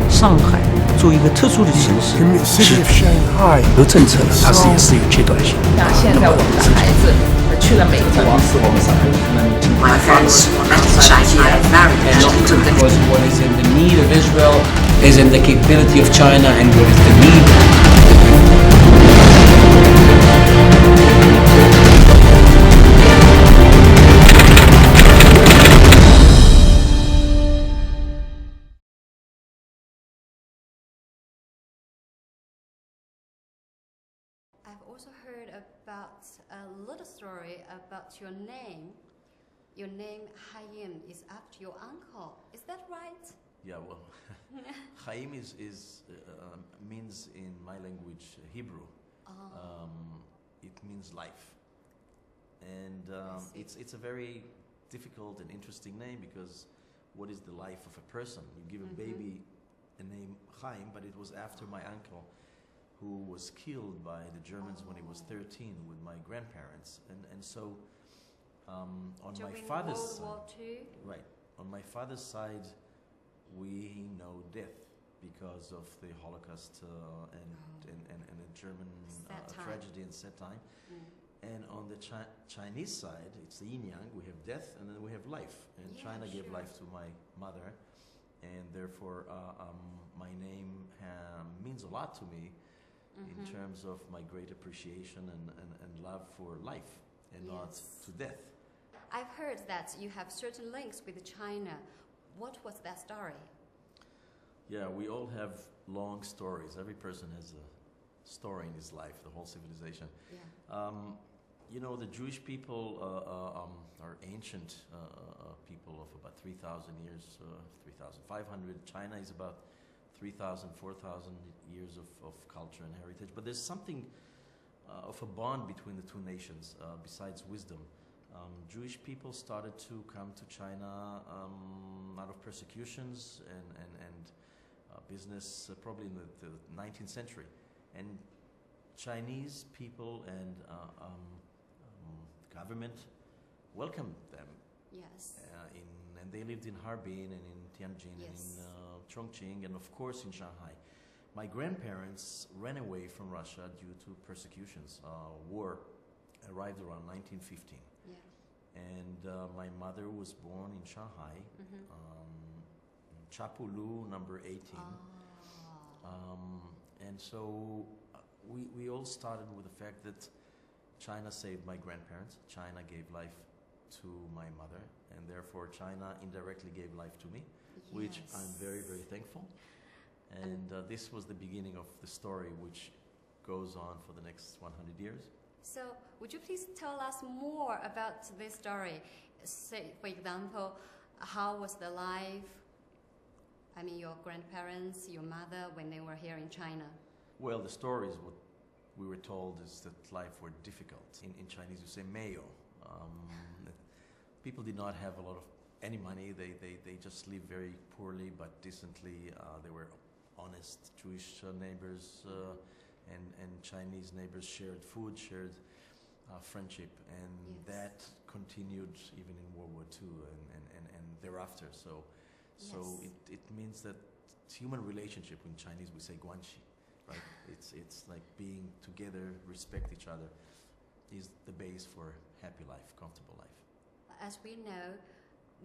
上海作为一个特殊的城市， City of Shanghai 有政策的，它也是有阶段性。那现在我们的孩子去了美国， My friends outside China very interested. Because what is in the need of Israel is in the capability of China, and what is the need. I've also heard about a little story about your name. Your name Hayim is after your uncle. Is that right? Yeah, well, Хайм means in my language Hebrew. It means life, and it's a very difficult and interesting name because what is the life of a person? You give a baby a name Хайм, but it was after my uncle, who was killed by the Germans when he was 13 with my grandparents, and so on During my father's World side, War II? right, on my father's side, we know death because of the Holocaust and the German tragedy and sad time. And on the Chinese side, it's the yin yang. We have death and then we have life. And Yeah, China gave sure. life to my mother, and therefore my name means a lot to me in terms of my great appreciation and love for life and not Yes. to death. I've heard that you have certain links with China. What was that story? Yeah, we all have long stories. Every person has a story in his life, the whole civilization. Yeah. You know, the Jewish people are ancient people of about 3,000 years, 3,500. China is about 3,000, 4,000 years of culture and heritage. But there's something of a bond between the two nations besides wisdom. Jewish people started to come to China out of persecutions and business probably in the 19th century. And Chinese people and government welcomed them. Yes. And they lived in Harbin and in Tianjin Yes. and in Chongqing and of course in Shanghai. My grandparents ran away from Russia due to persecutions. War arrived around 1915. Yeah. And my mother was born in Shanghai, Chapulu number 18. And so we all started with the fact that China saved my grandparents, China gave life to my mother, and therefore China indirectly gave life to me, which I'm very, very thankful. And this was the beginning of the story, which goes on for the next 100 years. So, would you please tell us more about this story? Say, for example, how was the life? I mean, your grandparents, your mother, when they were here in China. Well, the story is what we were told is that life were difficult. In Chinese, you say "meyo." People did not have a lot of any money. They just lived very poorly but decently. They were honest Jewish neighbors and Chinese neighbors shared food, shared friendship, and that continued even in World War II and thereafter. So it means that human relationship in Chinese we say guanxi, right? It's like being together, respect each other, is the base for happy life, comfortable life. As we know,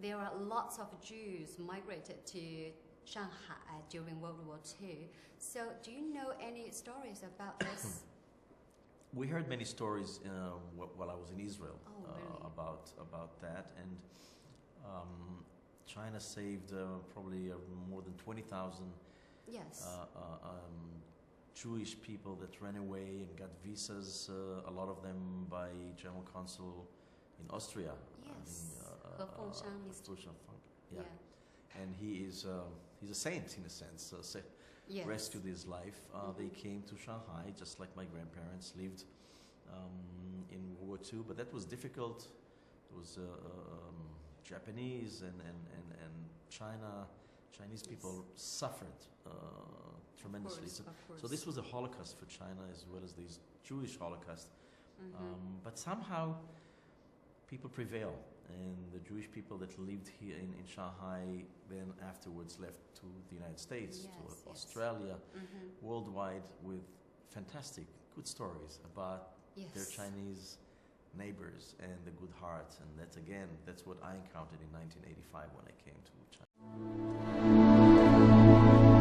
there are lots of Jews migrated to Shanghai during World War II. So, do you know any stories about this? We heard many stories while I was in Israel really? about that, and China saved probably more than 20,000 Yes. Jewish people that ran away and got visas. A lot of them by General Consul in Austria. Yes. Yeah. And he's a saint in a sense. Yes. Rescued his life. They came to Shanghai just like my grandparents lived in World War II, but that was difficult. It was Japanese and Chinese people suffered tremendously. Of course. So this was a Holocaust for China as well as the Jewish Holocaust. But somehow people prevail, and the Jewish people that lived here in Shanghai then afterwards left to the United States, to Australia, worldwide, with fantastic, good stories about their Chinese neighbors and the good heart. And that's what I encountered in 1985 when I came to China.